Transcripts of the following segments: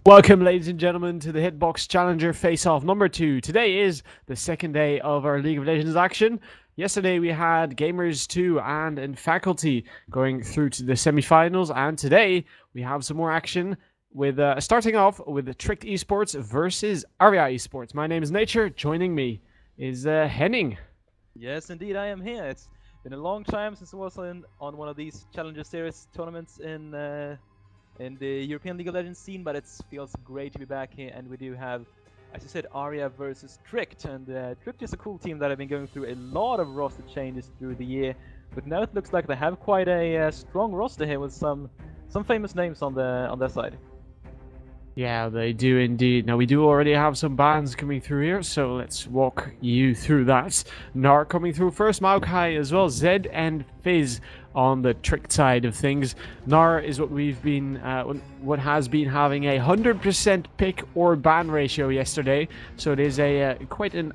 Welcome, ladies and gentlemen, to the Hitbox Challenger Face-Off number 2. Today is the second day of our League of Legends action. Yesterday we had Gamers 2 and Faculty going through to the semi-finals, and today we have some more action with starting off with Tricked eSports versus Aria eSports. My name is Nature. Joining me is Henning. Yes, indeed, I am here. It's been a long time since I was on one of these Challenger Series tournaments in the European League of Legends scene, but it feels great to be back here. And we do have, as you said, Aria versus Tricked. And Tricked is a cool team that have been going through a lot of roster changes through the year, but now it looks like they have quite a strong roster here with some famous names on their side. Yeah, they do indeed. Now, we do already have some bans coming through here, so let's walk you through that. Nar coming through first, Maokai as well, Zed and Fizz on the Tricked side of things. Nar is what has been having a 100% pick or ban ratio yesterday, so it is a quite an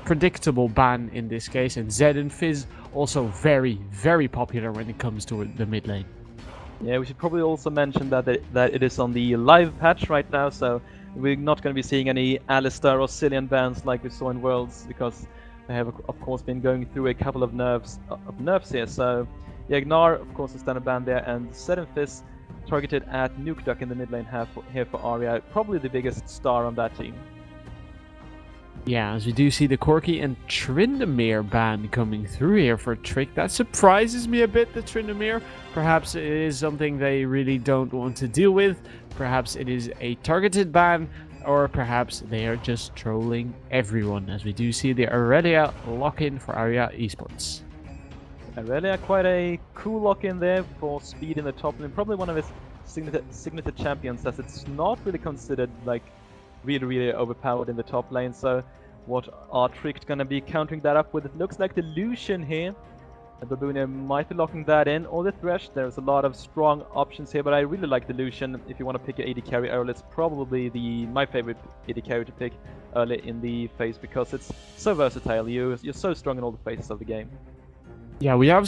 predictable ban in this case, and Zed and Fizz also very, very popular when it comes to the mid lane. Yeah, we should probably also mention that it is on the live patch right now, so we're not going to be seeing any Alistar or Cillian bans like we saw in Worlds, because they have of course been going through a couple of nerfs here. So yeah, Gnar of course is standard ban there, and Zed and Fizz targeted at Nuke Duck in the mid lane here for Aria, probably the biggest star on that team. Yeah, as we do see the Corki and Tryndamere ban coming through here for Trick. That surprises me a bit, the Tryndamere. Perhaps it is something they really don't want to deal with. Perhaps it is a targeted ban, or perhaps they are just trolling everyone, as we do see the Aria lock-in for Aria eSports. Aria, quite a cool lock-in there for speed in the top lane. Probably one of his signature champions, as it's not really considered like really overpowered in the top lane. So what are Tricked gonna be countering that up with? It looks like the Lucian here, and Babunia might be locking that in, or the Thresh. There's a lot of strong options here, but I really like the Lucian. If you want to pick your AD carry early, it's probably my favorite AD carry to pick early in the phase, because it's so versatile. You're so strong in all the phases of the game. Yeah, we have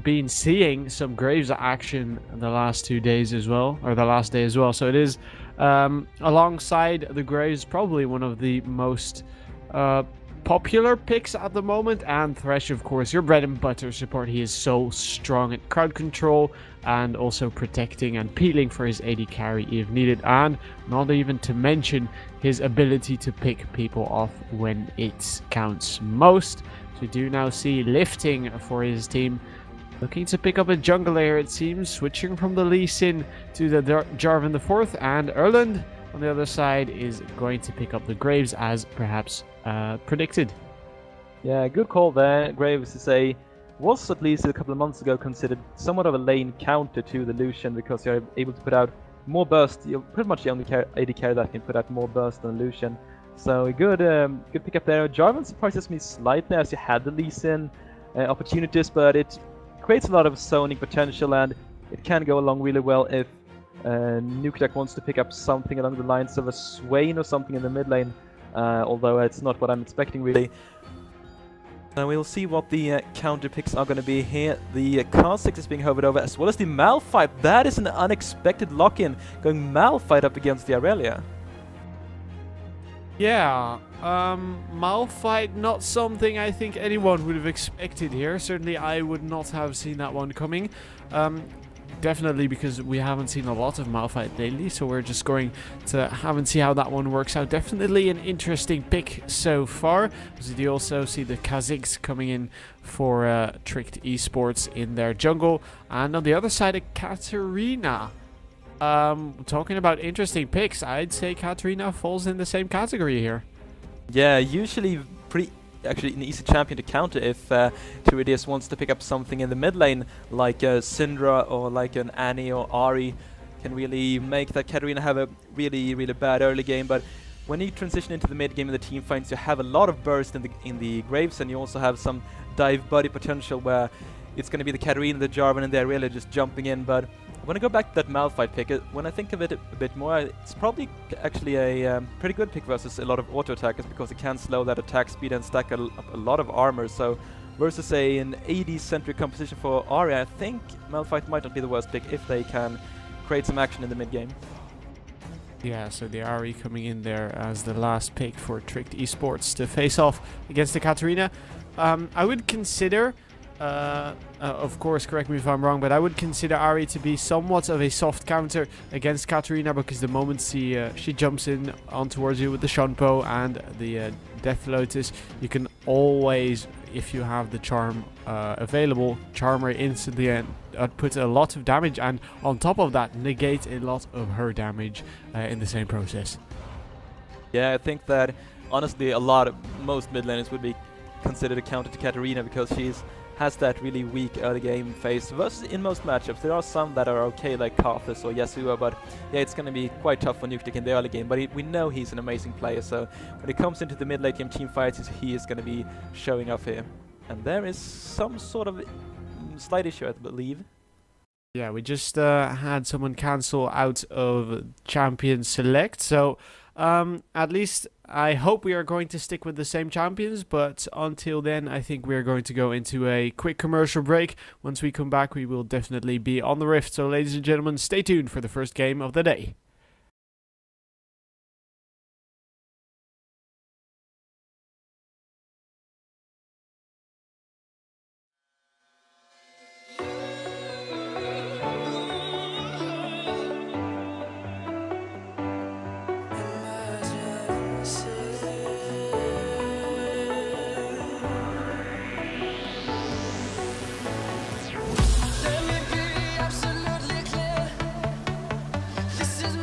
been seeing some Graves action the last 2 days as well, or the last day as well. So it is, alongside the Graves, probably one of the most popular picks at the moment. And Thresh, of course, your bread and butter support. He is so strong at crowd control and also protecting and peeling for his AD carry if needed. And not even to mention his ability to pick people off when it counts most. We do now see lifting for his team, looking to pick up a jungler here, it seems, switching from the Lee Sin to the Jarvan IV, and Erland on the other side is going to pick up the Graves, as perhaps predicted. Yeah, good call there. Graves was at least a couple of months ago considered somewhat of a lane counter to the Lucian, because you're able to put out more burst. You're pretty much the only AD carry that can put out more burst than Lucian. So good pick up there. Jarvan surprises me slightly, as you had the Lee Sin opportunities, but it creates a lot of zoning potential, and it can go along really well if Nuke wants to pick up something along the lines of a Swain or something in the mid lane, although it's not what I'm expecting really. We'll see what the counter picks are going to be here. The Kha'Zix is being hovered over, as well as the Malphite. That is an unexpected lock-in, going Malphite up against the Aria. Yeah, Malphite, not something I think anyone would have expected here. Certainly I would not have seen that one coming. Definitely because we haven't seen a lot of Malphite lately, so we're just going to have and see how that one works out. Definitely an interesting pick so far. As you also see the Kha'Zix coming in for Tricked eSports in their jungle. And on the other side, a Katarina. Talking about interesting picks, I'd say Katarina falls in the same category here. Yeah, usually actually an easy champion to counter if Tiridius wants to pick up something in the mid lane, like Syndra or like an Annie or Ari, can really make that Katarina have a really bad early game. But when you transition into the mid game in the team fights, you have a lot of burst in the Graves, and you also have some dive buddy potential where it's going to be the Katarina, the Jarvan, and they're really just jumping in. But when I go back to that Malphite pick, when I think of it a bit more, it's probably actually a pretty good pick versus a lot of auto attackers, because it can slow that attack speed and stack up a lot of armor. So versus an AD-centric composition for Aria, I think Malphite might not be the worst pick if they can create some action in the mid game. Yeah, so the Aria coming in there as the last pick for Tricked eSports to face off against the Katarina. I would consider, of course, correct me if I'm wrong, but I would consider Aria to be somewhat of a soft counter against Katarina, because the moment she jumps in on towards you with the Shunpo and the Death Lotus, you can always, if you have the charm available, charm her instantly and put a lot of damage, and on top of that negate a lot of her damage in the same process. Yeah, I think that honestly most mid laners would be considered a counter to Katarina, because has that really weak early game phase versus in most matchups. There are some that are okay, like Karthus or Yasuo, but yeah, it's going to be quite tough for Nuctic in the early game, but we know he's an amazing player, so when it comes into the mid-late game team fights, he is going to be showing off here. And there is some sort of slight issue, I believe. Yeah, we just had someone cancel out of Champion Select, so at least I hope we are going to stick with the same champions, but until then I think we are going to go into a quick commercial break. Once we come back, we will definitely be on the Rift, so ladies and gentlemen, stay tuned for the first game of the day. Let me be absolutely clear. This is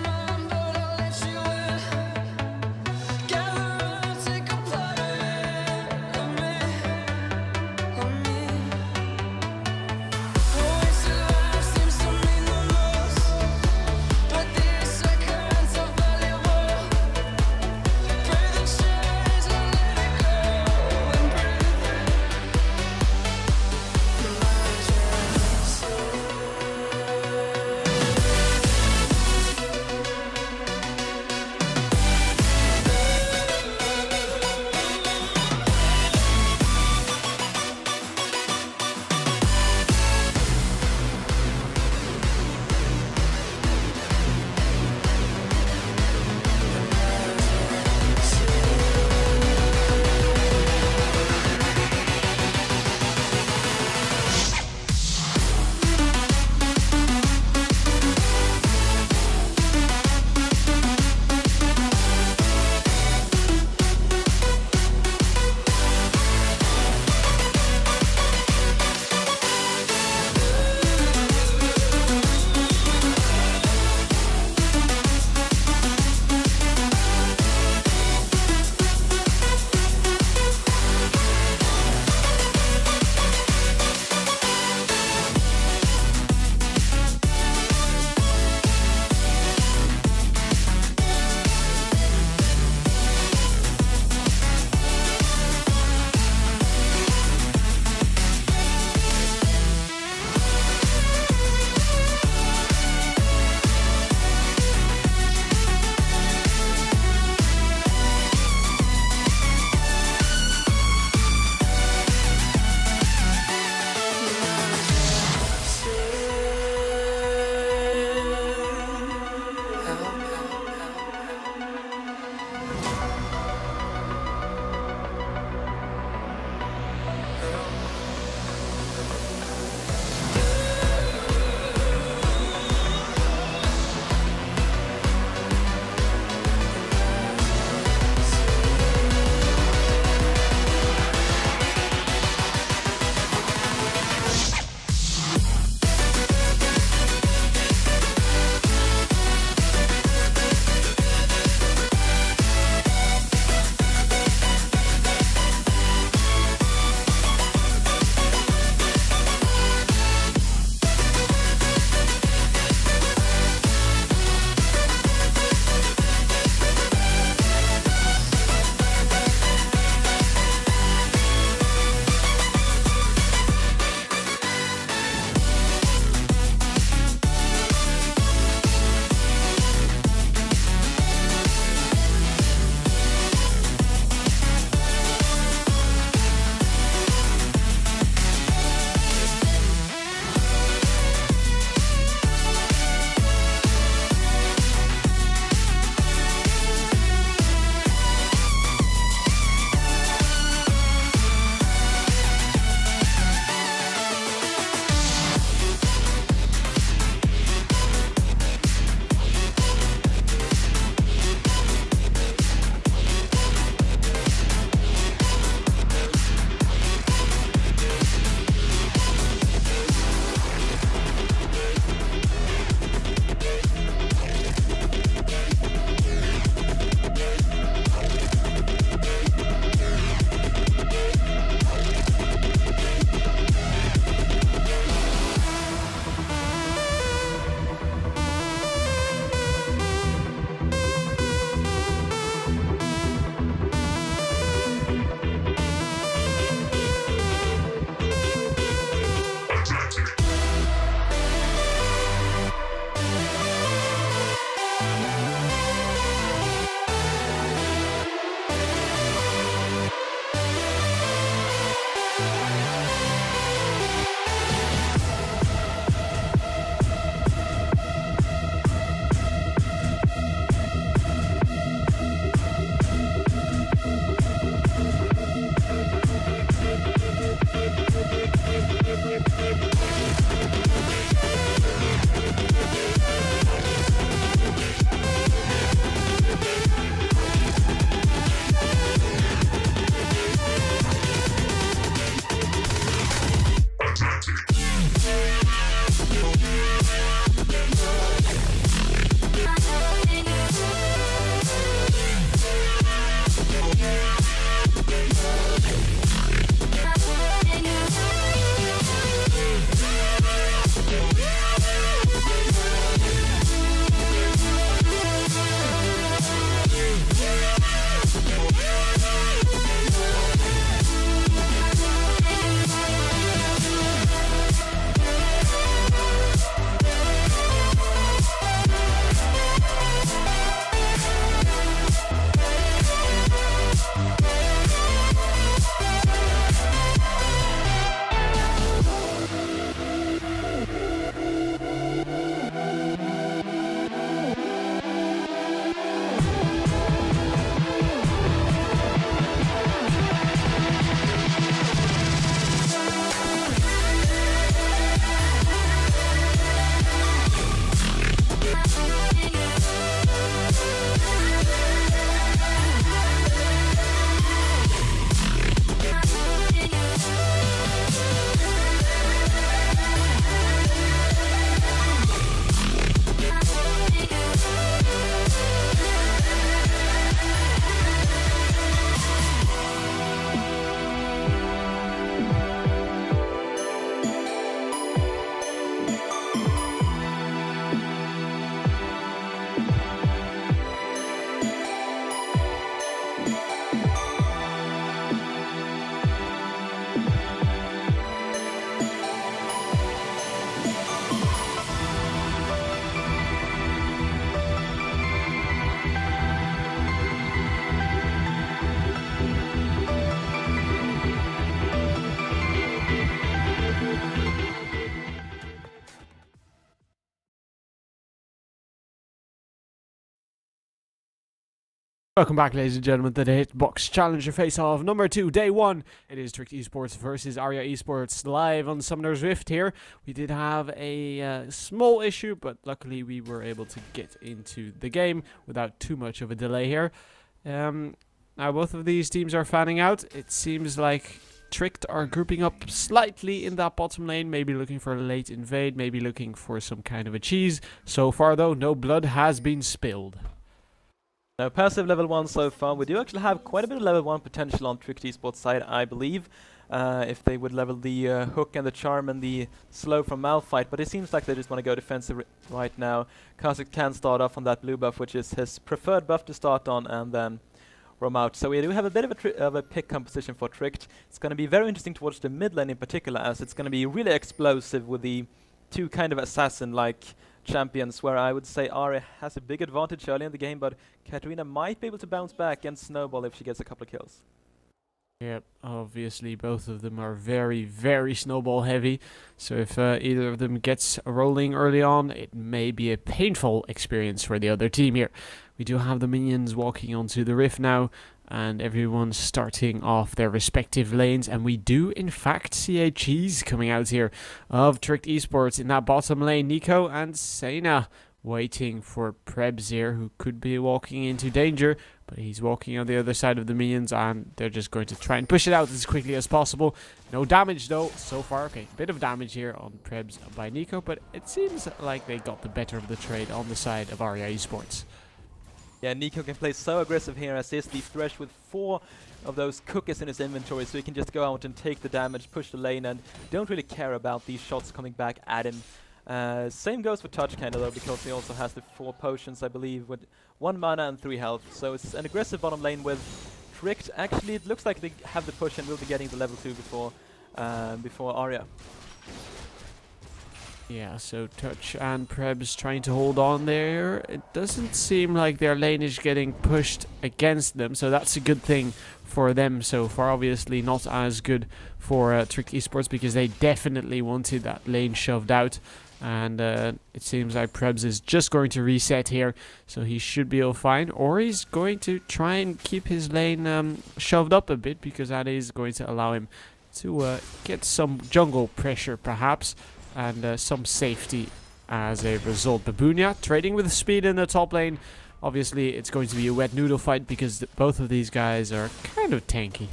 Welcome back, ladies and gentlemen, to the Hitbox Challenger Face-Off number 2, day 1. It is Tricked eSports versus Aria eSports live on Summoner's Rift here. We did have a small issue, but luckily we were able to get into the game without too much of a delay here. Now both of these teams are fanning out. It seems like Tricked are grouping up slightly in that bottom lane, maybe looking for a late invade, maybe looking for some kind of a cheese. So far though, no blood has been spilled. Now, passive level 1 so far. We do actually have quite a bit of level 1 potential on Tricked eSports side, I believe. If they would level the hook and the charm and the slow from Malphite, but it seems like they just want to go defensive right now. Kha'Zix can start off on that blue buff, which is his preferred buff to start on, and then roam out. So we do have a bit of a pick composition for Tricked. It's going to be very interesting to watch the mid lane in particular, as it's going to be really explosive with the two kind of assassin-like champions, where I would say Aria has a big advantage early in the game, but Katarina might be able to bounce back and snowball if she gets a couple of kills. Yep, obviously both of them are very, very snowball heavy, so if either of them gets rolling early on, it may be a painful experience for the other team here. We do have the minions walking onto the rift now, and everyone's starting off their respective lanes, and we do in fact see a cheese coming out here of Tricked eSports in that bottom lane. Nico and Sena waiting for Prebz here, who could be walking into danger, but he's walking on the other side of the minions, and they're just going to try and push it out as quickly as possible. No damage though so far. Okay, bit of damage here on Prebz by Nico, but it seems like they got the better of the trade on the side of Aria eSports. Yeah, Nico can play so aggressive here, as is the Thresh with 4 of those cookies in his inventory, so he can just go out and take the damage, push the lane, and don't really care about these shots coming back at him. Same goes for Touch kinda though, because he also has the 4 potions, I believe, with 1 mana and 3 health. So it's an aggressive bottom lane with Tricked. Actually, it looks like they have the push and will be getting the level 2 before Aria. Yeah, so Touch and Prebz trying to hold on there. It doesn't seem like their lane is getting pushed against them, so that's a good thing for them so far. Obviously not as good for Tricked eSports, because they definitely wanted that lane shoved out. And it seems like Prebz is just going to reset here, so he should be all fine. Or he's going to try and keep his lane shoved up a bit, because that is going to allow him to get some jungle pressure perhaps, and some safety as a result. Babunia trading with speed in the top lane. Obviously it's going to be a wet noodle fight, because both of these guys are kind of tanky.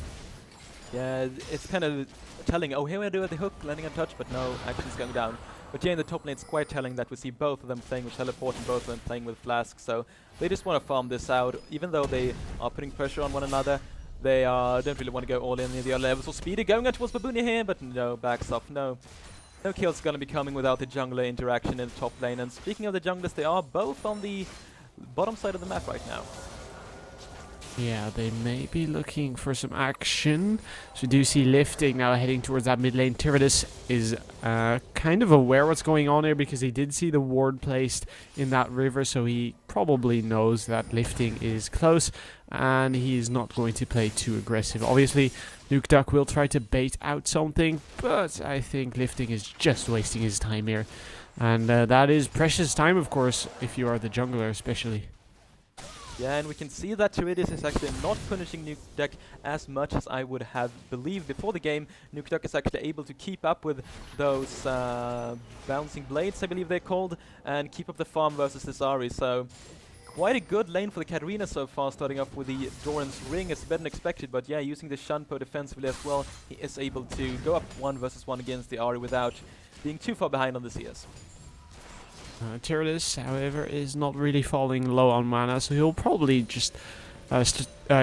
Yeah, it's kind of telling, oh, here we do at the hook, landing on Touch, but no, actually it's going down. But yeah, in the top lane it's quite telling that we see both of them playing with teleport and both of them playing with flask, so they just want to farm this out. Even though they are putting pressure on one another, they don't really want to go all in the other levels. So Speedy going out towards Babunia here, but no, backs off, no. No kills gonna be coming without the jungler interaction in the top lane. And speaking of the junglers, they are both on the bottom side of the map right now. Yeah, they may be looking for some action. So we do see Lifting now heading towards that mid lane. Tyradus is kind of aware what's going on here, because he did see the ward placed in that river, so he probably knows that Lifting is close, and he's not going to play too aggressive. Obviously, Nukeduck will try to bait out something, but I think Lifting is just wasting his time here. And that is precious time, of course, if you are the jungler especially. Yeah, and we can see that Tyradus is actually not punishing Nukeduck as much as I would have believed before the game. Nukeduck is actually able to keep up with those bouncing blades, I believe they're called, and keep up the farm versus this Ari. So quite a good lane for the Katarina so far, starting off with the Doran's Ring. It's better than expected, but yeah, using the Shunpo defensively as well, he is able to go up 1 versus 1 against the Ari without being too far behind on the CS. Tyradus, however, is not really falling low on mana, so he'll probably just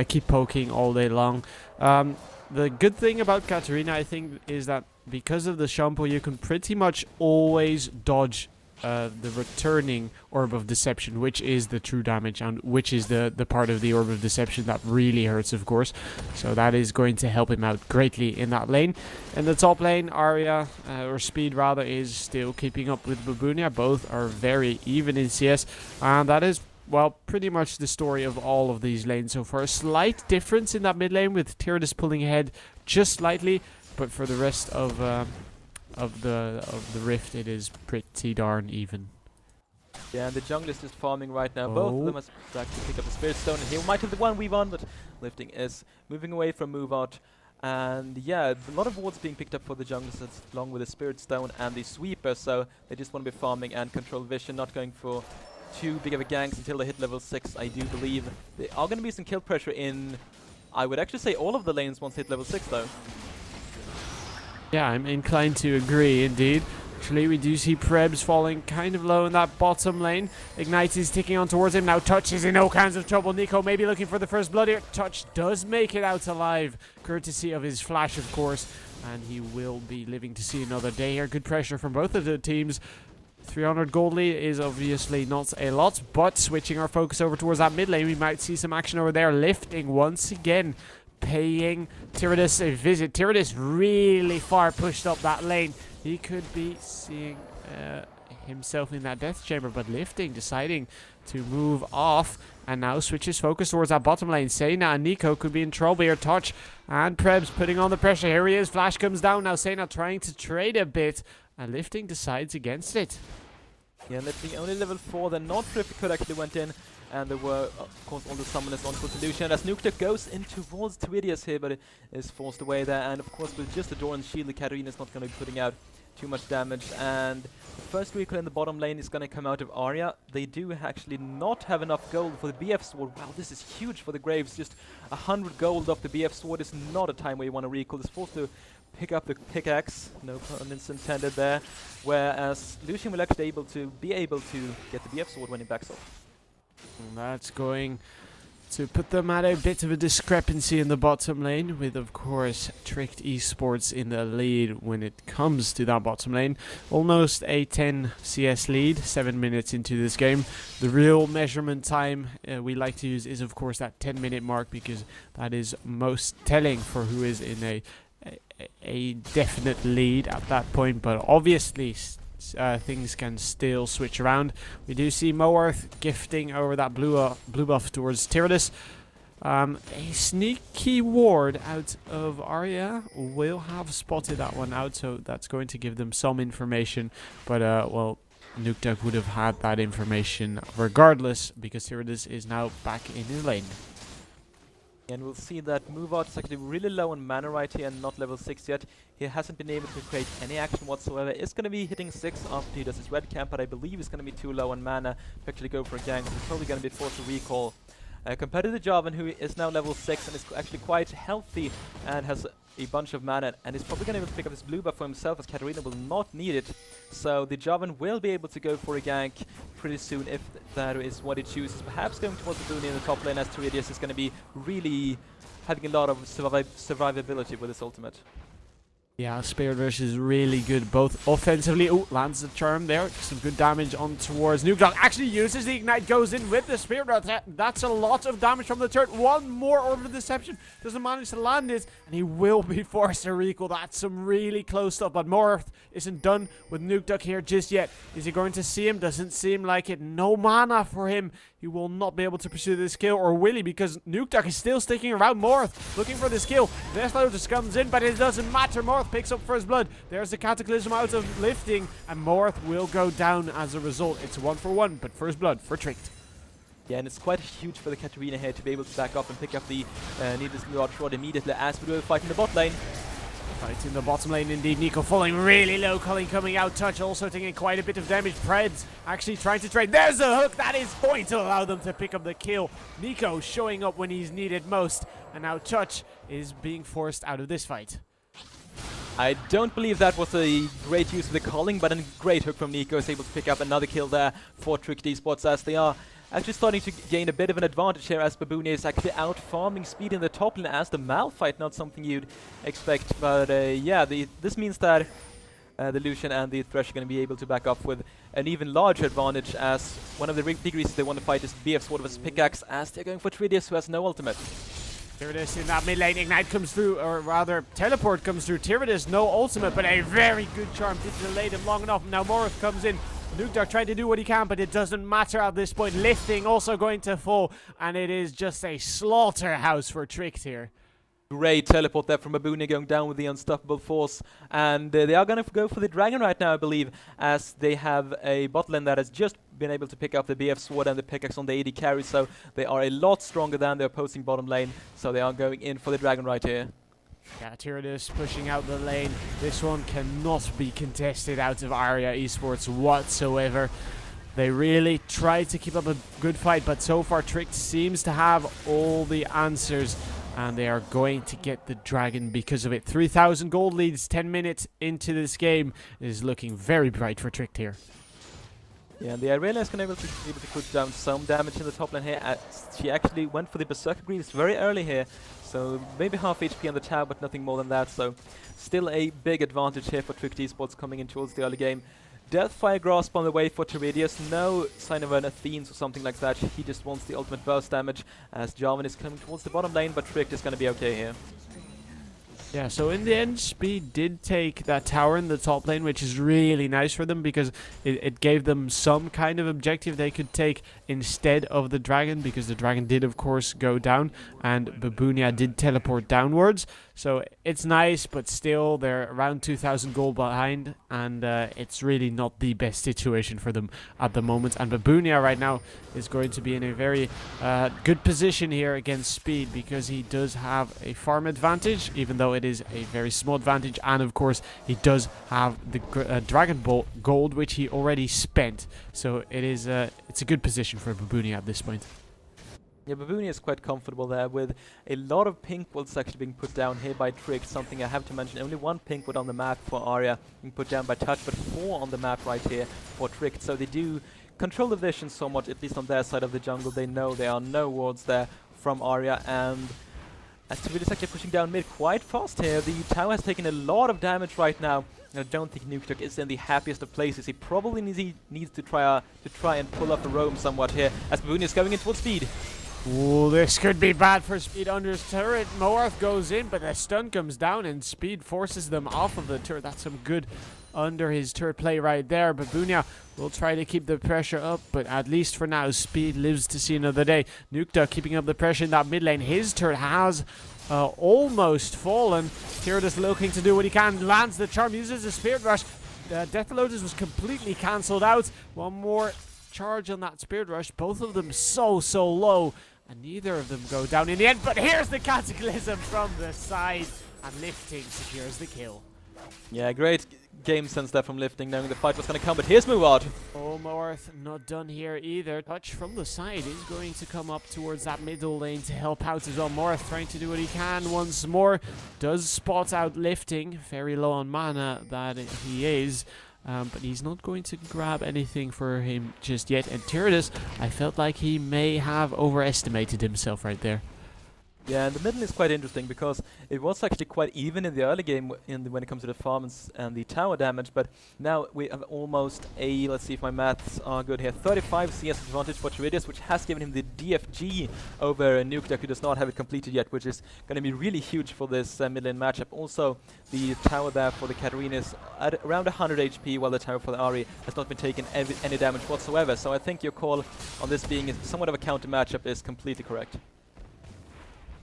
keep poking all day long. The good thing about Katarina, I think, is that because of the Shampoo, you can pretty much always dodge the returning Orb of Deception, which is the true damage, and which is the part of the Orb of Deception that really hurts, of course. So that is going to help him out greatly in that lane. In the top lane, Aria, or Speed rather, is still keeping up with Babunia. Both are very even in CS, and that is, well, pretty much the story of all of these lanes so far. A slight difference in that mid lane, with Tyradus pulling ahead just slightly, but for the rest of the rift, it is pretty darn even. Yeah, and the jungle is just farming right now. Both of them are back to pick up the Spirit Stone, and he might have the 1v1, but Lifting is moving away from move out. And yeah, a lot of wards being picked up for the junglers along with the Spirit Stone and the Sweeper, so they just want to be farming and control vision, not going for too big of a ganks until they hit level 6, I do believe. There are going to be some kill pressure in, I would actually say, all of the lanes once they hit level 6 though. Yeah, I'm inclined to agree, indeed. Actually, we do see Prebz falling kind of low in that bottom lane. Ignite is ticking on towards him. Now Touch is in all kinds of trouble. Nico maybe looking for the first blood here. Touch does make it out alive, courtesy of his flash, of course. And he will be living to see another day here. Good pressure from both of the teams. 300 gold lead is obviously not a lot, but switching our focus over towards that mid lane, we might see some action over there. Lifting once again, paying Tyrannus a visit. Tyrannus really far pushed up that lane. He could be seeing himself in that death chamber, but Lifting deciding to move off and now switches focus towards that bottom lane. Sena and Nico could be in trouble here. Touch and Prebz putting on the pressure. Here he is. Flash comes down. Now Sena trying to trade a bit, and Lifting decides against it. Yeah, Lifting only level 4. Then not Terrific could actually went in. And there were, of course, all the summoners on for solution. As Nukta goes in towards Twidius here, but it is forced away there. And of course, with just the door and shield, the Katarina is not going to be putting out too much damage. And the first recall in the bottom lane is going to come out of Aria. They do actually not have enough gold for the BF sword. Wow, this is huge for the Graves. Just 100 gold off the BF sword is not a time where you want to recall. It's forced to pick up the pickaxe, no pun intended there. Whereas Lucian will actually be able to get the BF sword when he backs off. And that's going to put them at a bit of a discrepancy in the bottom lane, with of course Tricked eSports in the lead when it comes to that bottom lane. Almost a 10 CS lead, 7 minutes into this game. The real measurement time we like to use is of course that 10-minute mark, because that is most telling for who is in a definite lead at that point. But obviously things can still switch around. We do see Moarth gifting over that blue buff towards Tyrannus. A sneaky ward out of Aria will have spotted that one out, so that's going to give them some information. But well, Nuktak would have had that information regardless, because Tyrannus is now back in his lane. And we'll see that move out is actually really low on mana right here and not level 6 yet. He hasn't been able to create any action whatsoever. It's going to be hitting 6 after he does his red camp, but I believe he's going to be too low on mana to actually go for a gank. So he's probably going to be forced to recall. Compared to the Jarvan, who is now level 6 and is actually quite healthy and has a bunch of mana, and is probably going to be able to pick up his blue buff for himself, as Katarina will not need it. So the Jarvan will be able to go for a gank pretty soon if that is what he chooses. Perhaps going towards the Booney in the top lane, as Tyrannus is going to be really having a lot of survivability with his ultimate. Yeah, Spirit Rush is really good, both offensively. Oh, lands the charm there. Some good damage on towards Nukdog. Actually uses the Ignite, goes in with the Spirit Rush. That's a lot of damage from the turret. One more Order of Deception. Doesn't manage to land it, and he will be forced to recall. That's some really close stuff, but Moarth isn't done with Nukdog here just yet. Is he going to see him? Doesn't seem like it. No mana for him. He will not be able to pursue this kill, or will he? Because Nukdog is still sticking around. Moarth looking for this kill. Veslo just comes in, but it doesn't matter. Moarth picks up first blood. There's the Cataclysm out of Lifting, and Moarth will go down as a result. It's 1-for-1, but first blood for Tricked. Yeah, and it's quite huge for the Katarina here to be able to back up and pick up the needless Mirage Rod immediately as we do a fight in the bot lane. Fight in the bottom lane indeed. Nico falling really low. Culling coming out. Touch also taking quite a bit of damage. Prebz actually trying to trade. There's a hook. That is going to allow them to pick up the kill. Nico showing up when he's needed most. And now Touch is being forced out of this fight. I don't believe that was a great use of the calling, but a great hook from Nico is able to pick up another kill there for Tricked eSports, as they are actually starting to gain a bit of an advantage here, as Baboon is actually out farming speed in the top lane as the Malphite, not something you'd expect. But yeah, this means that the Lucian and the Thresh are going to be able to back up with an even larger advantage, as one of the big reasons they want to fight is BF Sword versus Pickaxe, as they're going for Tyrannus, who has no ultimate. Tyrannus in that mid lane. Ignite comes through, or rather Teleport comes through. Tyrannus no ultimate, but a very good charm. Didn't delay them long enough. Now Moarth comes in. Nukdog trying to do what he can, but it doesn't matter at this point. Lifting also going to fall, and it is just a slaughterhouse for Tricked here. Great teleport there from Babunia going down with the unstoppable force, and they are going to go for the dragon right now, I believe, as they have a bot lane that has just been able to pick up the BF sword and the pickaxe on the AD carry, so they are a lot stronger than their opposing bottom lane, so they are going in for the dragon right here. Yeah, Tyrannus pushing out the lane. This one cannot be contested out of Aria eSports whatsoever. They really try to keep up a good fight, but so far Tricked seems to have all the answers, and they are going to get the dragon because of it. 3,000 gold leads 10 minutes into this game. It is looking very bright for Tricked here. Yeah, and the Aria is going to be able to put down some damage in the top lane here. She actually went for the Berserker Greaves very early here, so maybe half HP on the tower, but nothing more than that. So still a big advantage here for Tricked eSports coming in towards the early game. Deathfire Grasp on the way for Teridius. No sign of an Athenes or something like that. He just wants the ultimate burst damage as Jarvan is coming towards the bottom lane, but Tricked is going to be okay here. Yeah, so in the end, Speed did take that tower in the top lane, which is really nice for them because it gave them some kind of objective they could take instead of the dragon, because the dragon did, of course, go down and Babunia did teleport downwards. So it's nice, but still they're around 2,000 gold behind, and it's really not the best situation for them at the moment. And Babunia right now is going to be in a very good position here against Speed, because he does have a farm advantage, even though it is a very small advantage, and of course he does have the Dragon Ball gold, which he already spent. So it is it's a good position for Babunia at this point. Yeah, Babunia is quite comfortable there with a lot of pink wards actually being put down here by Trick. Something I have to mention, only one pink ward on the map for Aria being put down by Touch, but 4 on the map right here for Trick. So they do control the vision so much, at least on their side of the jungle. They know there are no wards there from Aria, and as Teridius is actually pushing down mid quite fast here. The tower has taken a lot of damage right now, and I don't think Nukeduck is in the happiest of places. He probably needs to try and pull up a roam somewhat here as Babunia is going in towards Speed. Ooh, this could be bad for Speed under his turret. Moarth goes in, but the stun comes down and Speed forces them off of the turret. That's some good under his turret play right there. Babunia will try to keep the pressure up, but at least for now, Speed lives to see another day. Nukeduck keeping up the pressure in that mid lane. His turret has almost fallen. Tyrannus looking to do what he can. Lands the charm, uses the Spirit Rush. Death Lotus was completely cancelled out. One more charge on that Spirit Rush. Both of them so low, and neither of them go down in the end. But here's the Cataclysm from the side, and Lifting secures the kill. Yeah, great game sense there from Lifting, knowing the fight was going to come, but here's Muad. Oh, Moarth not done here either. Touch from the side is going to come up towards that middle lane to help out as well. Moarth trying to do what he can once more. Does spot out Lifting. Very low on mana that he is. But he's not going to grab anything for him just yet. And Tyrannus, I felt like he may have overestimated himself right there. Yeah, and the middle is quite interesting because it was actually quite even in the early game when it comes to the farms and the tower damage, but now we have almost a, let's see if my maths are good here, 35 CS advantage for Teridius, which has given him the DFG over Nukeduck, who does not have it completed yet, which is going to be really huge for this mid-lane matchup. Also, the tower there for the Katarina is at around 100 HP, while the tower for the Ari has not been taken any damage whatsoever. So I think your call on this being somewhat of a counter matchup is completely correct.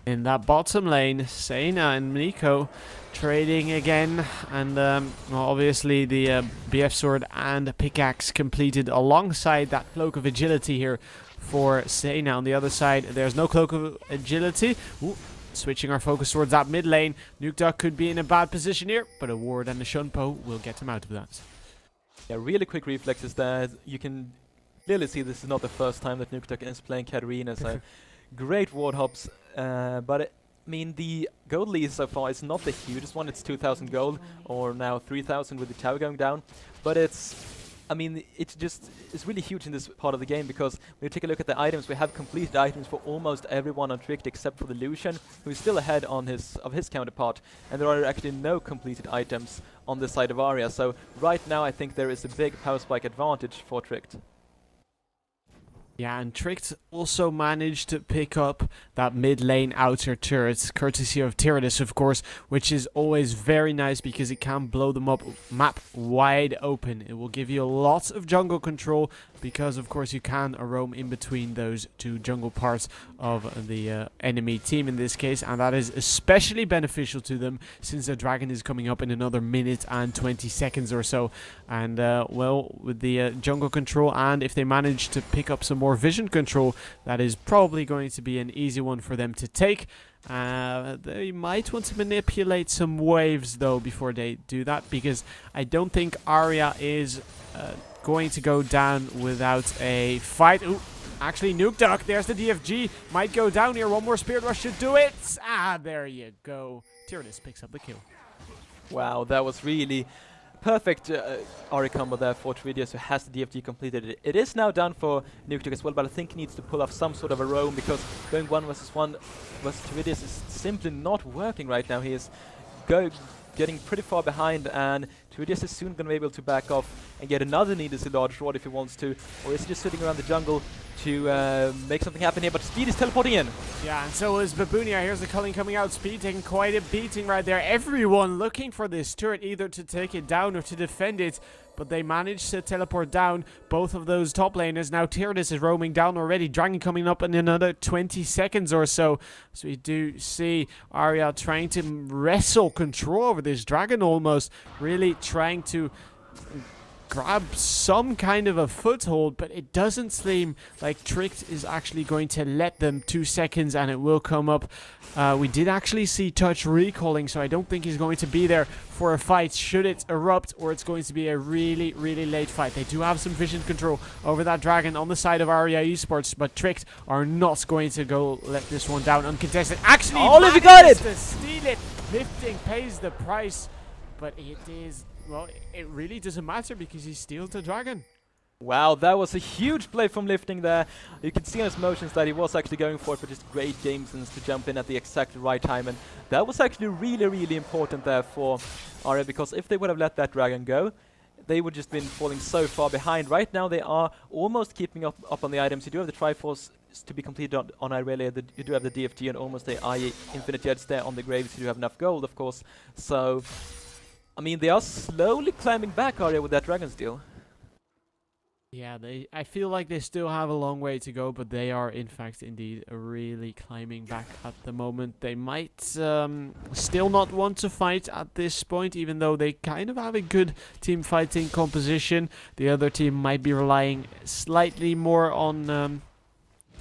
In that bottom lane, Sena and Nico trading again, and well, obviously the BF sword and pickaxe completed alongside that cloak of agility here for Sena. On the other side, there's no cloak of agility. Ooh, switching our focus towards that mid lane. Nukeduck could be in a bad position here, but a ward and a Shunpo will get him out of that. Yeah, really quick reflexes there. You can clearly see this is not the first time that Nukeduck is playing Katarina, so great ward hops. But I mean, the gold lead so far is not the hugest one. It's 2,000 gold, or now 3,000 with the tower going down. But it's, I mean, it's really huge in this part of the game, because when you take a look at the items, we have completed items for almost everyone on Tricked except for the Lucian, who is still ahead on of his counterpart. And there are actually no completed items on the side of Aria. So right now, I think there is a big power spike advantage for Tricked. Yeah, and Tricked also managed to pick up that mid lane outer turret, courtesy of Tyranus, of course, which is always very nice because it can blow them up map wide open. It will give you lots of jungle control because, of course, you can roam in between those two jungle parts of the enemy team in this case, and that is especially beneficial to them since the dragon is coming up in another minute and 20 seconds or so. And, well, with the jungle control, and if they manage to pick up some more vision control, that is probably going to be an easy one for them to take. They might want to manipulate some waves though before they do that, because I don't think Aria is going to go down without a fight. Ooh, actually Nuke Duck, there's the DFG, might go down here. One more Spirit Rush should do it. There you go. Tyranus picks up the kill. Wow, that was really perfect Aria combo there for Trividius, who has the DFG completed. It is now done for Nuke as well, but I think he needs to pull off some sort of a roam, because going 1 versus 1 versus Trividius is simply not working right now. He is getting pretty far behind, and Trividius is soon going to be able to back off and get another needlessly large rod if he wants to, or is he just sitting around the jungle to make something happen here? But Speed is teleporting in. Yeah, and so is Babunia. Here's the culling coming out. Speed taking quite a beating right there. Everyone looking for this turret, either to take it down or to defend it, but they managed to teleport down both of those top laners. Now Tyranus is roaming down already. Dragon coming up in another 20 seconds or so. So we do see Aria trying to wrestle control over this dragon, almost really trying to grab some kind of a foothold, but it doesn't seem like Tricked is actually going to let them. 2 seconds and it will come up. We did actually see Touch recalling, so I don't think he's going to be there for a fight should it erupt, or it's going to be a really, really late fight. They do have some vision control over that dragon on the side of Aria eSports, but Tricked are not going to go let this one down uncontested. Actually, Oliver got it! To steal it. Lifting pays the price, but it is... well, it really doesn't matter because he steals the dragon. Wow, that was a huge play from Lifting there. You can see on his motions that he was actually going for it, but just great game sense to jump in at the exact right time. And that was actually really, really important there for Aria, because if they would have let that dragon go, they would just been falling so far behind. Right now they are almost keeping up on the items. You do have the Triforce to be completed on Aria. You do have the DFG and almost the IE Infinite Jets there on the graves. You do have enough gold, of course. So, I mean, they are slowly climbing back, Aria, with that dragon steal. Yeah, I feel like they still have a long way to go, but they are, in fact, indeed, really climbing back at the moment. They might still not want to fight at this point, even though they kind of have a good team fighting composition. The other team might be relying slightly more on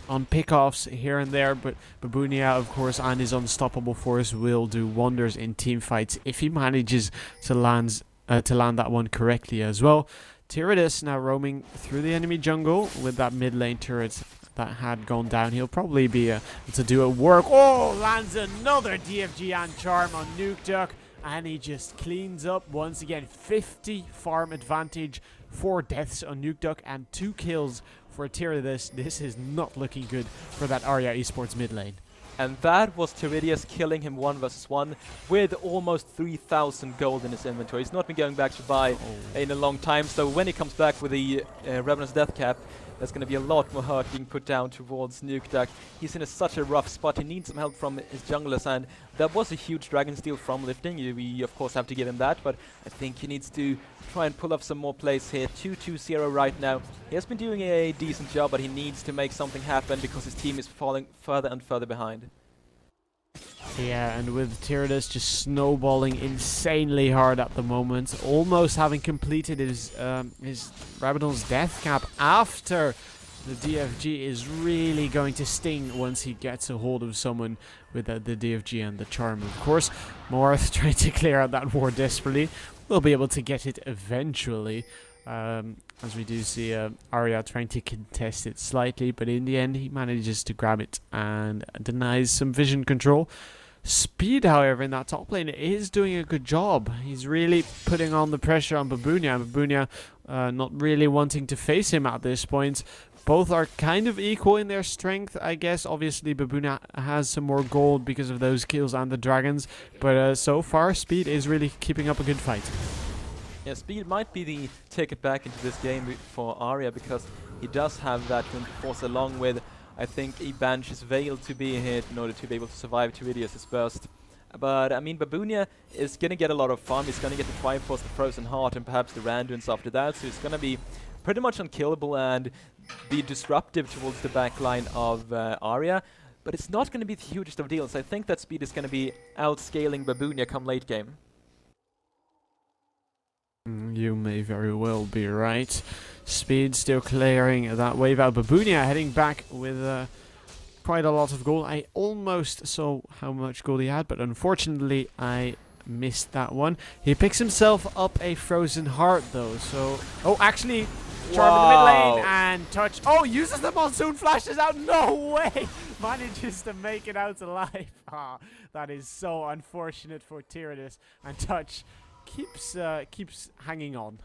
pickoffs here and there, but Babunia, of course, and his unstoppable force will do wonders in team fights if he manages to land that one correctly as well. Tyranus now roaming through the enemy jungle with that mid lane turret that had gone down. He'll probably be able to do a work. Oh, lands another DFG and charm on Nuke Duck, and he just cleans up once again. 50 farm advantage, 4 deaths on Nuke Duck and 2 kills for Tyranus. This is not looking good for that Aria eSports mid lane. And that was Tyranus killing him 1 versus 1 with almost 3,000 gold in his inventory. He's not been going back to buy in a long time, so when he comes back with the Revenant's Death Cap, there's going to be a lot more hurt being put down towards Nuke Duck. He's in such a rough spot. He needs some help from his junglers, and that was a huge dragon steal from Lifting. We, of course, have to give him that, but I think he needs to try and pull off some more plays here. 2-2-0 right now. He has been doing a decent job, but he needs to make something happen because his team is falling further and further behind. Yeah, and with Tyranus just snowballing insanely hard at the moment, almost having completed his Rabadon's death cap after the DFG is really going to sting once he gets a hold of someone with the DFG and the charm. Of course, Morath trying to clear out that ward desperately. We'll be able to get it eventually. As we do see Aria trying to contest it slightly, but in the end he manages to grab it and denies some vision control. Speed, however, in that top lane is doing a good job. He's really putting on the pressure on Babunia. Babunia not really wanting to face him at this point. Both are kind of equal in their strength, I guess. Obviously, Babunia has some more gold because of those kills and the dragons, but so far, Speed is really keeping up a good fight. Yeah, Speed might be the ticket back into this game for Aria, because he does have that to enforce, along with, I think, a Banshee's Veil to be hit in order to be able to survive Tiridius' burst. But, I mean, Babunia is going to get a lot of farm. He's going to get the Triforce, the Frozen Heart, and perhaps the Randuins after that. So it's going to be pretty much unkillable and be disruptive towards the backline of Aria. But it's not going to be the hugest of deals. I think that speed is going to be outscaling Babunia come late game. You may very well be right. Speed still clearing that wave out. Babunia heading back with quite a lot of gold. I almost saw how much gold he had, but unfortunately I missed that one. He picks himself up a Frozen Heart though, so... Oh, actually, Charm in the mid lane and touch. Oh, uses the Monsoon, flashes out. No way! Manages to make it out alive. Ah, that is so unfortunate for Tiridius. And touch keeps hanging on.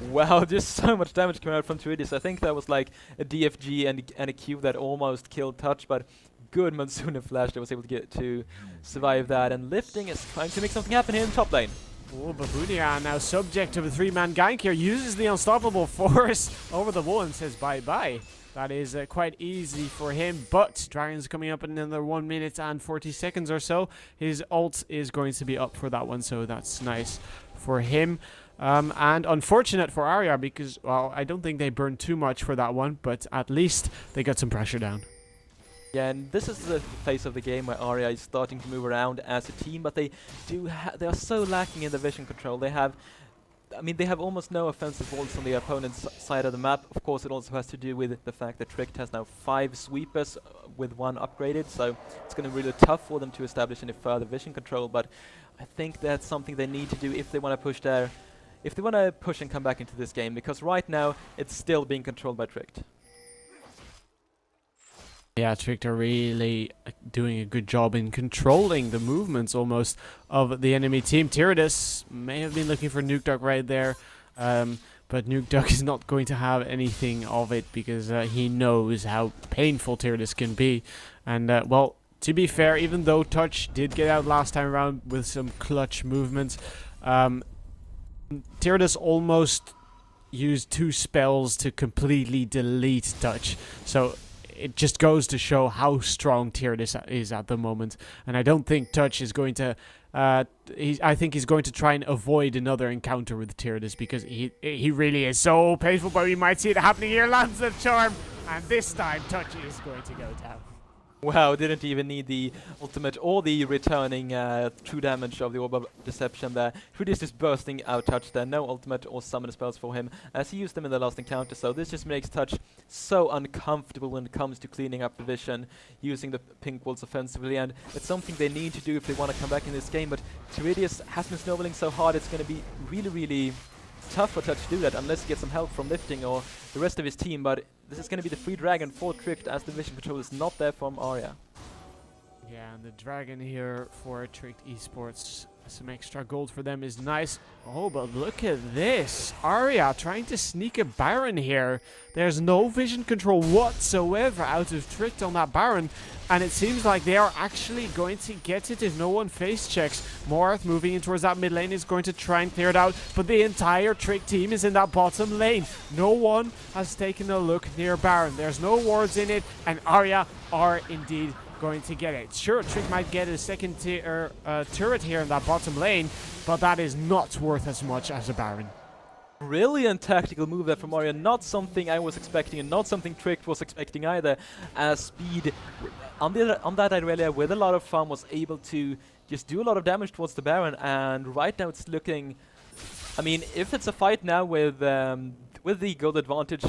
Wow, just so much damage coming out from Tiridius. I think that was like a DFG and a Q that almost killed Touch, but good Monsoon and Flash that was able to get to survive that. And Lifting is trying to make something happen here in top lane. Oh, Babunia now subject to the 3-man gank here, uses the Unstoppable Force over the wall and says bye-bye. That is quite easy for him, but Dragon's coming up in another 1 minute and 40 seconds or so. His ult is going to be up for that one, so that's nice for him. And unfortunate for Aria because, well, I don't think they burned too much for that one, but at least they got some pressure down. Yeah, and this is the phase of the game where Aria is starting to move around as a team, but they are so lacking in the vision control. They have almost no offensive walls on the opponent's side of the map. Of course, it also has to do with the fact that Tricked has now 5 sweepers with 1 upgraded, so it's going to be really tough for them to establish any further vision control. But I think that's something they need to do if they want to push and come back into this game, because right now it's still being controlled by Tricked. Yeah, Tricked are really doing a good job in controlling the movements almost of the enemy team. Tiridius may have been looking for Nuke Duck right there, but Nuke Duck is not going to have anything of it because he knows how painful Tiridius can be. And, well, to be fair, even though Touch did get out last time around with some clutch movements, Tiridius almost used 2 spells to completely delete Touch. So it just goes to show how strong Tiridius is at the moment, and I don't think Touch is going to. I think he's going to try and avoid another encounter with Tiridius because he really is so painful. But we might see it happening here. Lands the charm, and this time Touch is going to go down. Wow, didn't even need the ultimate or the returning true damage of the Orb of Deception there. Tiridius is bursting out Touch there. No ultimate or summon spells for him as he used them in the last encounter. So this just makes Touch so uncomfortable when it comes to cleaning up the vision, using the pink walls offensively. And it's something they need to do if they want to come back in this game. But Tiridius has been snowballing so hard, it's going to be really, really tough for Touch to do that unless he gets some help from Lifting or the rest of his team. But this is going to be the free dragon for Tricked as the vision control is not there from Aria. Yeah, and the dragon here for Tricked eSports. Some extra gold for them is nice. Oh, but look at this. Aria trying to sneak a Baron here. There's no vision control whatsoever out of Tricked on that Baron. And it seems like they are actually going to get it if no one face checks. Morath moving in towards that mid lane is going to try and clear it out. But the entire Tricked team is in that bottom lane. No one has taken a look near Baron. There's no wards in it. And Aria are indeed going to get it. Sure, Trick might get a second tier turret here in that bottom lane, but that is not worth as much as a Baron. Brilliant tactical move there from Aria. Not something I was expecting and not something Tricked was expecting either. As Speed on that Irelia with a lot of farm was able to just do a lot of damage towards the Baron, and right now it's looking, I mean, if it's a fight now with the gold advantage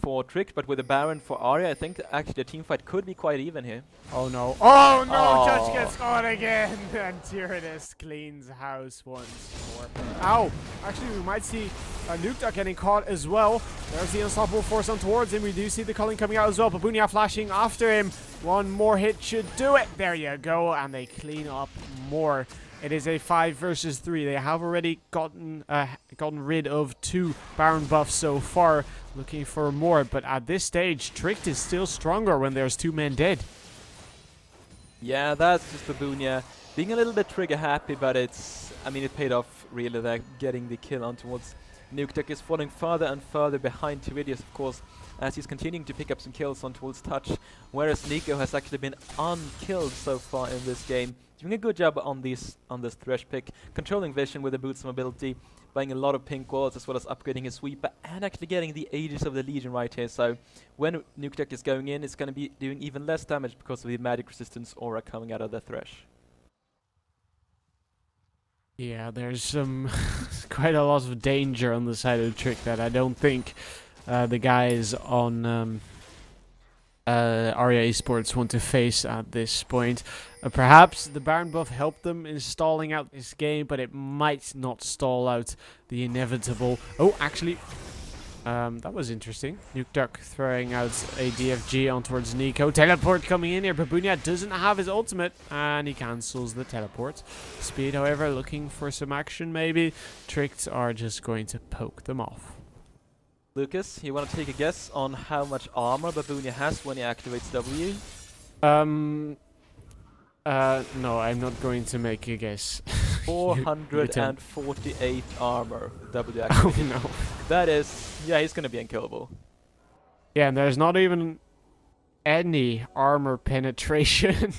for Tricked, but with the Baron for Aria, I think actually the team fight could be quite even here. Oh no. Oh no! Touch gets caught again! And Tiridius cleans house once more. Ow! Actually, we might see Nuke Duck getting caught as well. There's the Unstoppable Force on towards him. We do see the culling coming out as well. Babunia flashing after him. One more hit should do it. There you go. And they clean up more. It is a 5 versus 3. They have already gotten rid of 2 Baron buffs so far. Looking for more, but at this stage, Tricked is still stronger when there's 2 men dead. Yeah, that's just Babunia being a little bit trigger happy, but it's, I mean, it paid off really there, getting the kill on towards Nukeduck is falling further and further behind Tvidius, of course, as he's continuing to pick up some kills on towards touch, whereas Nico has actually been unkilled so far in this game. Doing a good job on this Thresh pick, controlling vision with the boots mobility, buying a lot of pink walls as well as upgrading his sweeper, and actually getting the Aegis of the Legion right here. So when Nukeduck is going in, it's going to be doing even less damage because of the magic resistance aura coming out of the Thresh. Yeah, there's some quite a lot of danger on the side of the Trick that I don't think the guys on Aria eSports want to face at this point. Perhaps the Baron buff helped them in stalling out this game, but it might not stall out the inevitable. Oh, actually, that was interesting. Nukeduck throwing out a DFG on towards Nico. Teleport coming in here. Babunia doesn't have his ultimate, and he cancels the teleport. Speed, however, looking for some action maybe. Tricked are just going to poke them off. Lucas, you want to take a guess on how much armor Babunia has when he activates W? No, I'm not going to make a guess. 448 armor W Oh activated. no. That is, yeah, he's going to be unkillable. Yeah, and there's not even any armor penetration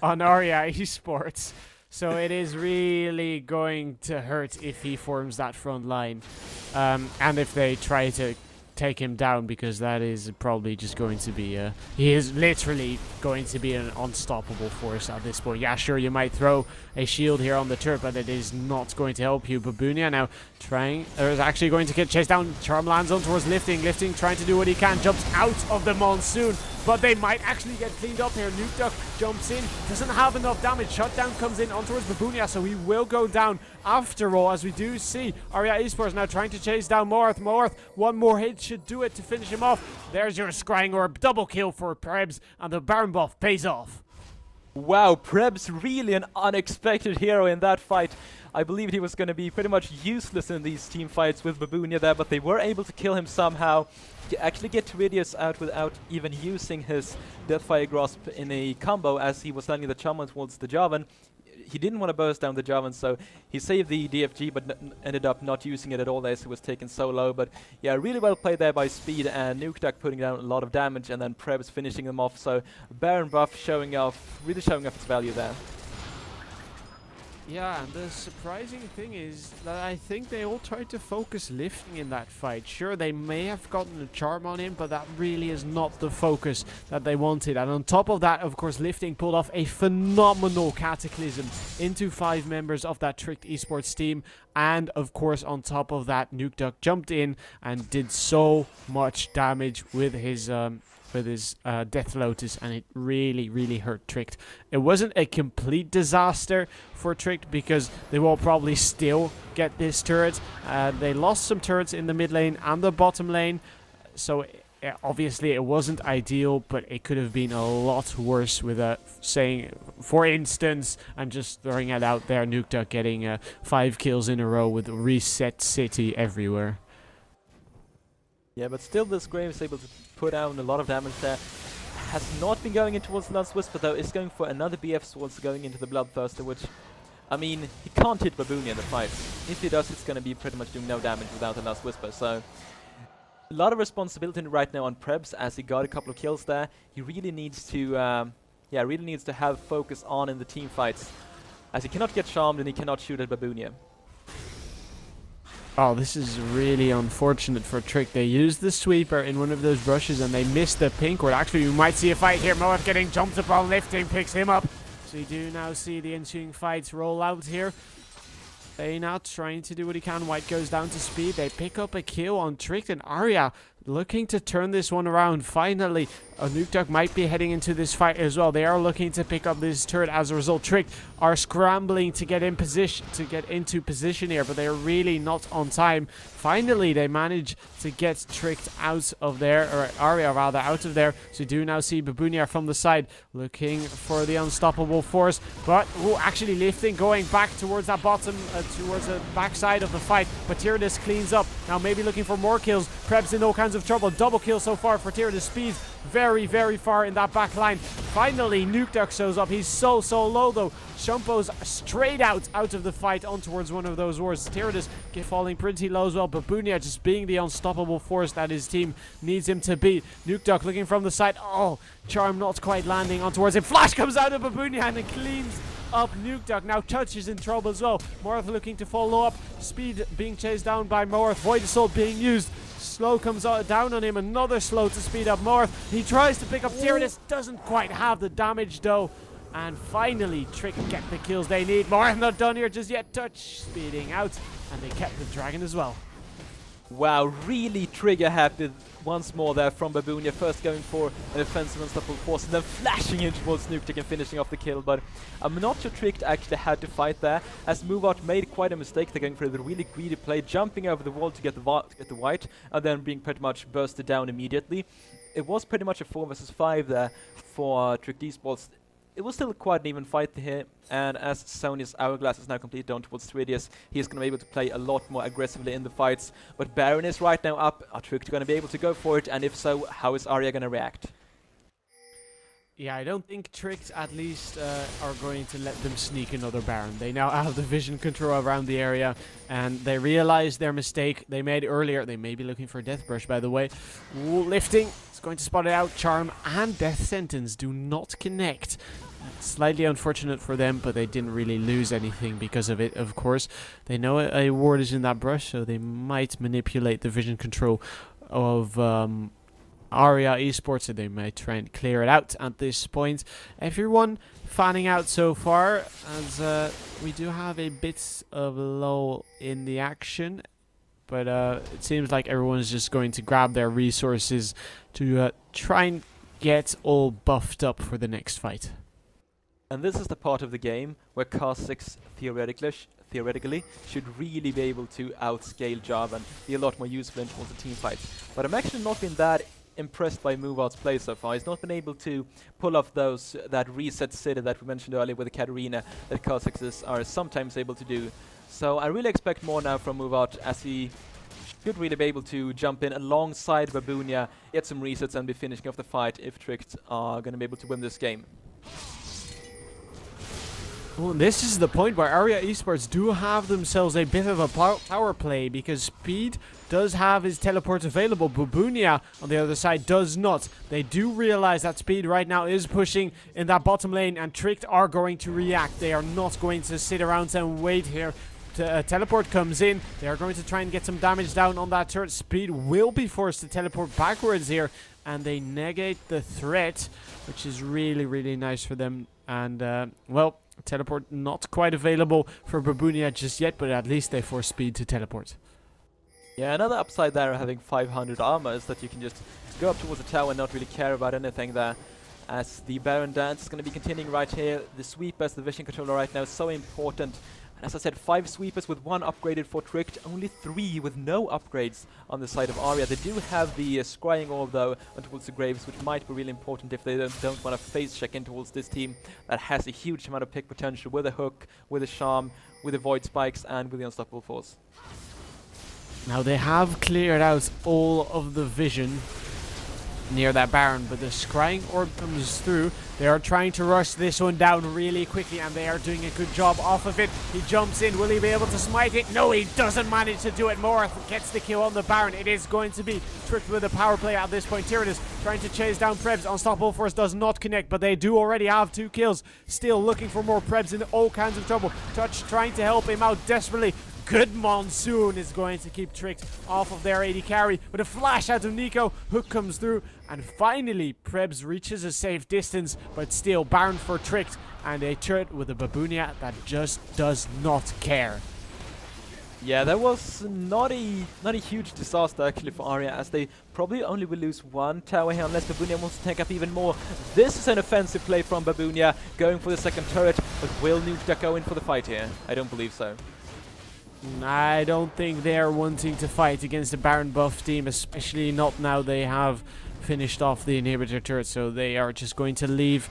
on Aria eSports. So it is really going to hurt if he forms that front line. And if they try to take him down, because that is probably just going to be he is literally going to be an unstoppable force at this point. Yeah, sure, you might throw a shield here on the turret, but it is not going to help you. Babunia now is actually going to get chased down. Charm lands on towards Lifting trying to do what he can, jumps out of the monsoon, but they might actually get cleaned up here. Nukeduck jumps in, doesn't have enough damage. Shutdown comes in on towards Babunia, so he will go down after all, as we do see Aria eSports now trying to chase down Morth. One more hit should do it to finish him off. There's your Scrying Orb, double kill for Prebz, and the Baron buff pays off. Wow, Prebz really an unexpected hero in that fight. I believed he was going to be pretty much useless in these team fights with Babunia there, but they were able to kill him somehow. Actually get Tvidius out without even using his Deathfire Grasp in a combo, as he was landing the Charm towards the Jarvan. He didn't want to burst down the Jarvan, so he saved the DFG, but ended up not using it at all as he was taken so low. But yeah, really well played there by Speed, and Nukeduck putting down a lot of damage, and then Prebz finishing them off. So Baron buff really showing off its value there. Yeah, and the surprising thing is that I think they all tried to focus Lifting in that fight. Sure, they may have gotten a charm on him, but that really is not the focus that they wanted. And on top of that, of course, Lifting pulled off a phenomenal Cataclysm into 5 members of that Tricked eSports team. And of course, on top of that, Nukeduck jumped in and did so much damage with his Death Lotus, and it really hurt Tricked. It wasn't a complete disaster for Tricked, because they will probably still get this turret. They lost some turrets in the mid lane and the bottom lane, so obviously it wasn't ideal, but it could have been a lot worse with saying, for instance, I'm just throwing it out there, Nukeduck getting 5 kills in a row with Reset City everywhere. Yeah, but still this Graves is able to put down a lot of damage there. Has not been going in towards the Last Whisper though, is going for another BF Swords going into the Bloodthirster, which, I mean, he can't hit Babunia in the fight. If he does, it's going to be pretty much doing no damage without the Last Whisper, so a lot of responsibility right now on Prebz, as he got a couple of kills there. He really needs to, have focus on in the team fights, as he cannot get charmed and he cannot shoot at Babunia. Oh, this is really unfortunate for Trick. They used the sweeper in one of those brushes and they missed the pink ward. Actually, we might see a fight here. Moab getting jumped upon, Lifting picks him up. So you do now see the ensuing fights roll out here. They now trying to do what he can. White goes down to Speed. They pick up a kill on Trick, and Aria looking to turn this one around. Finally, Nukeduck might be heading into this fight as well. They are looking to pick up this turret. As a result, Trick are scrambling to get in position, into position here, but they are really not on time. Finally, they manage to get Tricked out of there, or Aria rather, out of there. So you do now see Babunia from the side looking for the unstoppable force, but actually Lifting going back towards that bottom, towards the backside of the fight. But Tyrannus cleans up. Now maybe looking for more kills. Prebz in all kinds kinds of trouble. Double kill so far for Tyranus. Speed very, very far in that back line. Finally, Nukeduck shows up. He's so low though. Shumpo's straight out of the fight on towards one of those wars. Tyranus falling pretty low as well. Babunia just being the unstoppable force that his team needs him to be. Nukeduck looking from the side. Oh, Charm not quite landing on towards him. Flash comes out of Babunia and it cleans up Nukeduck. Now Touch is in trouble as well. Morth looking to follow up. Speed being chased down by Morth. Void Assault being used. Slow comes down on him. Another slow to speed up Morth. He tries to pick up Tyranus. Doesn't quite have the damage though. And finally, Trick get the kills they need. Morth not done here just yet. Touch speeding out. And they kept the dragon as well. Wow, really trigger happy once more there from Babunia. First going for an offensive unstoppable force and then flashing in towards Nukeduck and finishing off the kill. But I'm not sure Trick actually had to fight there, as Moveout made quite a mistake. They're going for the really greedy play, jumping over the wall to get the white and then being pretty much bursted down immediately. It was pretty much a 4 versus 5 there for Trick eSports. It was still quite an even fight here, and as Sony's Hourglass is now complete down towards Tridius, he's going to be able to play a lot more aggressively in the fights. But Baron is right now up. Are Trick going to be able to go for it? And if so, how is Aria going to react? Yeah, I don't think Tricks at least are going to let them sneak another Baron. They now have the vision control around the area, and they realize their mistake they made earlier. They may be looking for Death Brush, by the way. Ooh, lifting. It's going to spot it out. Charm and Death Sentence do not connect. Slightly unfortunate for them, but they didn't really lose anything because of it, of course. They know a ward is in that brush, so they might manipulate the vision control of Aria eSports, so they might try and clear it out at this point. Everyone fanning out so far, as we do have a bit of lull in the action. But it seems like everyone's just going to grab their resources to try and get all buffed up for the next fight. And this is the part of the game where Kha'Zix theoretically should really be able to outscale Java and be a lot more useful in towards the team fights. But I'm actually not been that impressed by Moveout's play so far. He's not been able to pull off that reset city that we mentioned earlier with the Katarina that Kha'Zix are sometimes able to do. So I really expect more now from Moveout, as he should really be able to jump in alongside Babunia, get some resets and be finishing off the fight if Tricked are going to be able to win this game. Well, this is the point where Aria eSports do have themselves a bit of a power play, because Speed does have his teleports available. Babunia on the other side does not. They do realize that Speed right now is pushing in that bottom lane, and Tricked are going to react. They are not going to sit around and wait here. Teleport comes in. They are going to try and get some damage down on that turret. Speed will be forced to teleport backwards here, and they negate the threat, which is really, really nice for them. And, well, teleport not quite available for Babunia just yet, but at least they force Speed to teleport. Yeah, another upside there of having 500 armor is that you can just go up towards the tower and not really care about anything there. As the Baron dance is going to be continuing right here. The sweeper as the vision controller right now is so important. And as I said, 5 sweepers with 1 upgraded for Tricked, only 3 with no upgrades on the side of Aria. They do have the scrying orb though towards the graves, which might be really important if they don't want to face check in towards this team that has a huge amount of pick potential with a hook, with a charm, with the void spikes and with the unstoppable force. Now they have cleared out all of the vision near that Baron, but the scrying orb comes through. They are trying to rush this one down really quickly, and they are doing a good job off of it. He jumps in. Will he be able to smite it? No, he doesn't manage to do it. Morth gets the kill on the Baron. It is going to be Tricked with a power play at this point. Tyranus trying to chase down Prebz. Unstoppable Force does not connect, but they do already have 2 kills. Still looking for more Prebz, in all kinds of trouble. Touch trying to help him out desperately. Good Monsoon is going to keep Tricked off of their AD carry, with a flash out of Nico. Hook comes through, and finally Prebz reaches a safe distance, but still Baron for Tricked, and a turret with a Babunia that just does not care. Yeah, that was not a huge disaster actually for Aria, as they probably only will lose 1 tower here unless Babunia wants to take up even more. This is an offensive play from Babunia, going for the second turret, but will Nukeduck go in for the fight here? I don't believe so. I don't think they're wanting to fight against a Baron buff team, especially not now they have finished off the inhibitor turret, so they are just going to leave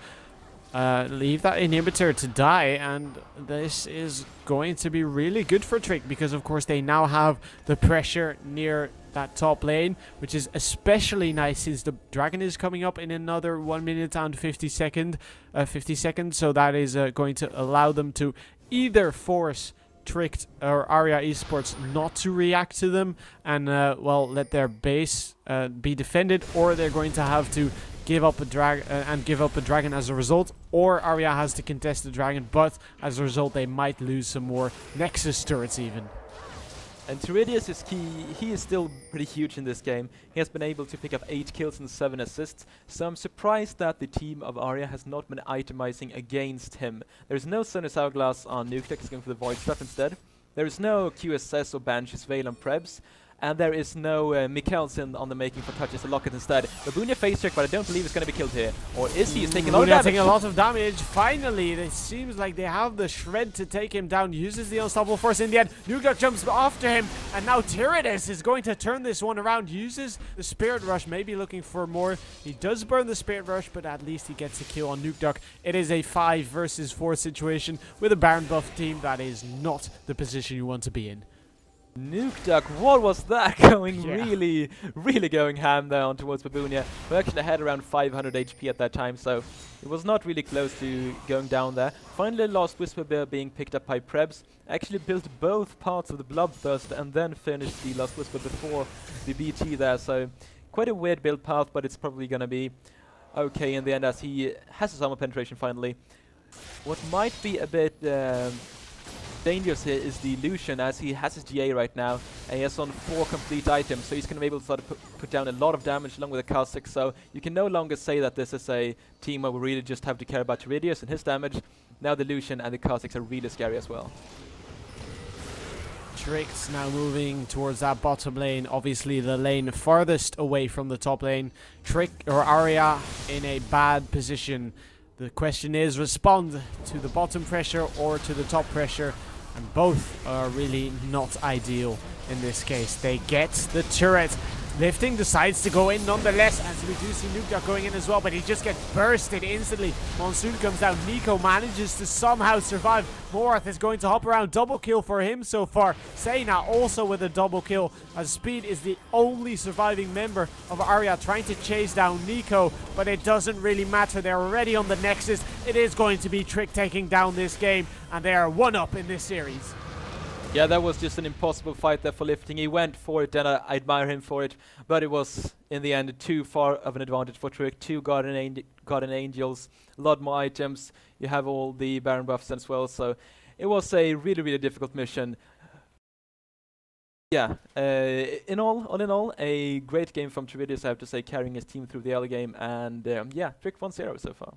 leave that inhibitor to die, and this is going to be really good for Trick, because of course they now have the pressure near that top lane, which is especially nice since the dragon is coming up in another 1 minute and 50 seconds. So that is going to allow them to either force Tricked or Aria eSports not to react to them and well, let their base be defended, or they're going to have to give up a dragon as a result, or Aria has to contest the dragon, but as a result they might lose some more Nexus turrets even. And Teridius is key. He is still pretty huge in this game. He has been able to pick up 8 kills and 7 assists, so I'm surprised that the team of Aria has not been itemizing against him. There's no Sunnis Hourglass on Nuke, he's going for the Void Trap instead. There is no QSS or Banshee's Veil on Prebz. And there is no Mikkelsen on the making for touches to lock it instead. Babunia face check, but I don't believe he's going to be killed here. Or is he? He's taking a lot of damage. Taking a lot of damage. Finally, it seems like they have the shred to take him down. Uses the unstoppable force in the end. Nuke jumps after him. And now Teridius is going to turn this one around. Uses the Spirit Rush, maybe looking for more. He does burn the Spirit Rush, but at least he gets a kill on Nuke. It is a 5 versus 4 situation with a Baron buff team. That is not the position you want to be in. Nuke, what was that? Going really going ham down towards Babunia. We actually had around 500 HP at that time, so it was not really close to going down there. Finally lost Whisper Bear being picked up by Prebz. Actually built both parts of the Bloodthirst and then finished the Lost Whisper before the BT there, so quite a weird build path, but it's probably gonna be okay in the end as he has his armor penetration finally. What might be a bit dangerous here is the Lucian, as he has his GA right now and he has on 4 complete items, so he's going to be able to start to put down a lot of damage along with the Kha'Zix, so you can no longer say that this is a team where we really just have to care about Teridius and his damage. Now the Lucian and the Kha'Zix are really scary as well. Trick's now moving towards that bottom lane, obviously the lane farthest away from the top lane. Trick or Aria in a bad position. The question is, respond to the bottom pressure or to the top pressure, and both are really not ideal in this case. They get the turret. Lifting decides to go in nonetheless, as we do see Nuke going in as well, but he just gets bursted instantly. Monsoon comes down. Nico manages to somehow survive. Morath is going to hop around. Double kill for him so far. Sena also with a double kill, as Speed is the only surviving member of Aria trying to chase down Nico, but it doesn't really matter. They're already on the Nexus. It is going to be Trick taking down this game, and they are 1-up in this series. Yeah, that was just an impossible fight there for Lifting. He went for it, and I admire him for it. But it was, in the end, too far of an advantage for Trick. 2 Guardian Angels, a lot more items. You have all the Baron buffs as well. So it was a really difficult mission. Yeah, all in all, a great game from Teridius, I have to say, carrying his team through the early game. And yeah, Trick 1-0 so far.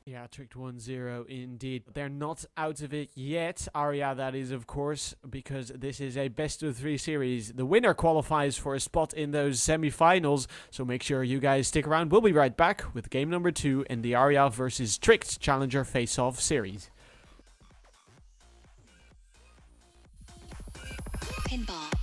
Yeah, tricked 1-0 indeed. They're not out of it yet. Aria, that is, of course, because this is a best-of-3 series. The winner qualifies for a spot in those semi-finals, so make sure you guys stick around. We'll be right back with game number 2 in the Aria versus Tricked Challenger Face-Off series. Pinball.